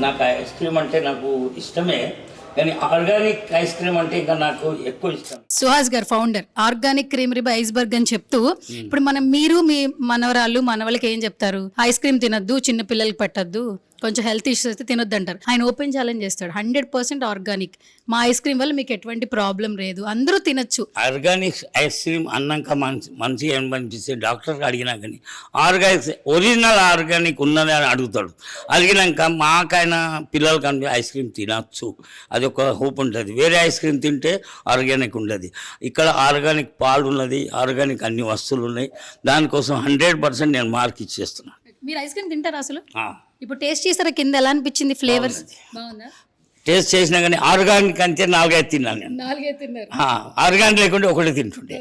నాకు ice cream అంటే నాకు ఇష్టమే, కానీ ఆర్గానిక్ ఐస్ క్రీమ్ అంటే ఇంకా నాకు ఎక్కువ ఇష్టం. సుహాస్ గారు founder organic creamery by iceberg అని చెప్తూ ఇప్పుడు మీరు మీ మనవరాళ్ళు మనవలకి ఏం చెప్తారు? ఐస్ క్రీమ్ తినొద్దు, చిన్న పిల్లలకి పెట్టద్దు, కొంచెం హెల్త్ ఇష్యూస్ అయితే తినొద్దు అంటారు. ఆయన ఓపెన్ ఛాలెంజ్ చేస్తాడు, 100% ఆర్గానిక్, మా ఐస్ క్రీమ్ వల్ల మీకు ఎటువంటి ప్రాబ్లం లేదు, అందరూ తినొచ్చు. ఆర్గానిక్ ఐస్ క్రీమ్ అన్నాక మంచిగా ఏమనిపిస్తే డాక్టర్కి అడిగినా కానీ ఆర్గానిక్ ఒరిజినల్ ఆర్గానిక్ ఉన్నది అని అడుగుతాడు. అడిగినాక మాకైనా పిల్లలకి అనిపి ఐస్ క్రీమ్ తినచ్చు, అది ఒక హోప్ ఉంటుంది. వేరే ఐస్ క్రీమ్ తింటే ఆర్గానిక్ ఉండదు. ఇక్కడ ఆర్గానిక్ పాలు ఉన్నది, ఆర్గానిక్ అన్ని వస్తువులు ఉన్నాయి. దానికోసం 100% నేను మార్క్ ఇచ్చేస్తున్నాను. మీరు ఐస్ క్రీమ్ తింటారా అసలు? ఇప్పుడు టేస్ట్ చేసారా, కింద ఎలా అనిపించింది? ఫ్లేవర్స్ బాగుందా? టేస్ట్ చేసినా కానీ ఆర్గానిక్ అంటే 4-5 తిన్నాను నేను. 4 తిన్నారు. ఆర్గానిక్ లేకుంటే ఒకటి తింటుండే.